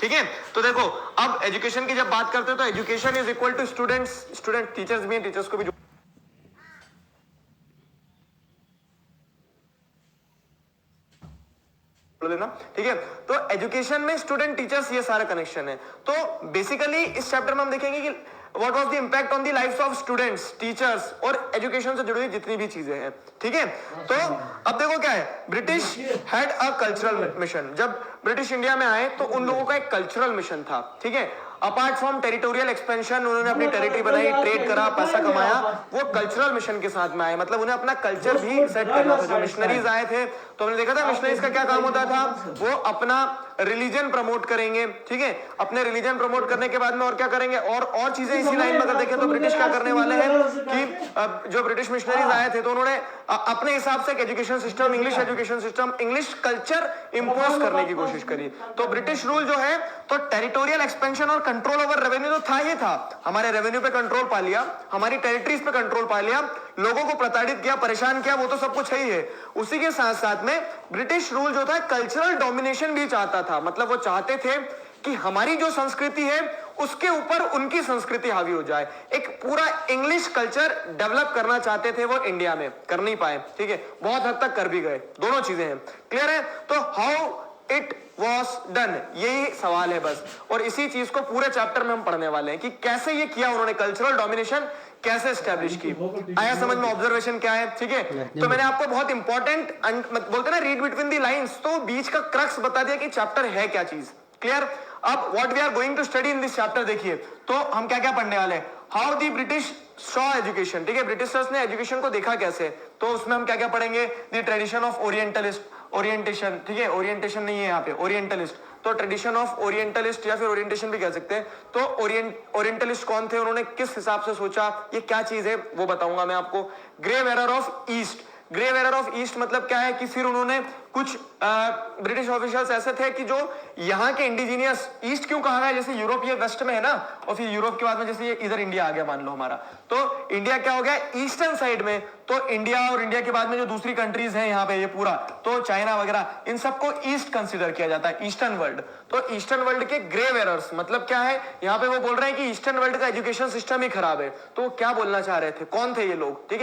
ठीक है। तो देखो अब एजुकेशन की जब बात करते हैं तो education is equal to student teachers भी, टीचर्स को भी देना, ठीक है। तो एजुकेशन में स्टूडेंट टीचर्स ये सारा कनेक्शन है। तो बेसिकली इस चैप्टर में हम देखेंगे कि what was the impact on the life of students, teachers और एजुकेशन से जुड़ी हुई जितनी भी चीजें हैं, ठीक है। तो अब देखो क्या है, British had a cultural mission. जब ब्रिटिश इंडिया में आए तो उन लोगों का एक कल्चरल मिशन था, ठीक है। अपार्ट फ्रॉम टेरिटोरियल एक्सपेंशन, उन्होंने अपनी टेरिटरी बनाई, ट्रेड करा, पैसा कमाया, वो कल्चरल मिशन के साथ में आए, मतलब उन्हें अपना कल्चर भी सेट करना था। जो मिशनरीज आए थे तो हमने देखा था मिशनरीज का क्या काम होता था, वो अपना रिलीजन प्रमोट करेंगे, ठीक है। अपने रिलीजन प्रमोट करने के बाद में और क्या करेंगे, और चीजें इसी लाइन में अगर देखें तो ब्रिटिश क्या करने वाले हैं कि जो ब्रिटिश मिशनरीज आए थे तो उन्होंने अपने हिसाब से education system, English education system, English culture impose करने की कोशिश करी। तो ब्रिटिश रूल जो है तो टेरिटोरियल एक्सपेंशन और कंट्रोल ओवर रेवेन्यू तो था ही था, हमारे रेवेन्यू पे कंट्रोल पा लिया, हमारी टेरिटरीज पे कंट्रोल पा लिया, लोगों को प्रताड़ित किया, परेशान किया, वो तो सब कुछ है ही है। उसी के साथ साथ में ब्रिटिश रूल जो था कल्चरल डोमिनेशन भी चाहता था, मतलब वो चाहते थे कि हमारी जो संस्कृति है उसके ऊपर उनकी संस्कृति हावी हो जाए। एक पूरा इंग्लिश कल्चर डेवलप करना चाहते थे वो, इंडिया में कर नहीं पाए, ठीक है। बहुत हद तक कर भी गए, दोनों चीजें हैं, क्लियर है। तो हाउ इट वॉज डन, यही सवाल है बस, और इसी चीज को पूरे चैप्टर में हम पढ़ने वाले हैं कि कैसे ये किया उन्होंने, कल्चरल डोमिनेशन कैसे एस्टेब्लिश की। आया समझ में ऑब्जर्वेशन क्या है, ठीक है। तो मैंने आपको बहुत इंपॉर्टेंट बोलते ना रीड बिटवीन दी लाइंस, तो बीच का क्रक्स बता दिया कि चैप्टर है क्या चीज, क्लियर। अब what we are going to study in this chapter, देखिए तो हम क्या क्या पढ़ने वाले हैं। How the British saw education, ठीक है, ब्रिटिशर्स ने एजुकेशन को देखा कैसे, तो उसमें हम क्या क्या पढ़ेंगे, the tradition of orientalist, orientation, ठीक है, ओरिएंटेशन नहीं है यहाँ पे, ओरिएंटलिस्ट, तो ट्रेडिशन ऑफ ओरिएंटलिस्ट या फिर ओरिएंटेशन भी कह सकते हैं। तो ओरिएंटलिस्ट कौन थे, उन्होंने किस हिसाब से सोचा, ये क्या चीज है वो बताऊंगा मैं आपको। Grave error of east, grave error of east मतलब क्या है कि फिर उन्होंने कुछ ब्रिटिश ऑफिशियल्स ऐसे थे कि जो यहाँ के इंडिजीनियस, ईस्ट क्यों कहा गया, जैसे यूरोप ये वेस्ट में है ना, और फिर यूरोप के बाद में जैसे ये इधर इंडिया आ गया मान लो हमारा, तो इंडिया क्या हो गया ईस्टर्न साइड में, तो इंडिया और इंडिया के बाद में जो दूसरी कंट्रीज हैं यहाँ पे ये पूरा, तो चाइना वगैरह, इन सबको ईस्ट कंसिडर किया जाता है, ईस्टर्न वर्ल्ड। तो ईस्टर्न वर्ल्ड के ग्रेव एरर्स मतलब क्या है, यहाँ पे वो बोल रहे हैं कि ईस्टर्न वर्ल्ड का एजुकेशन सिस्टम ही खराब है। तो क्या बोलना चाह रहे थे, कौन थे ये लोग, ठीक है।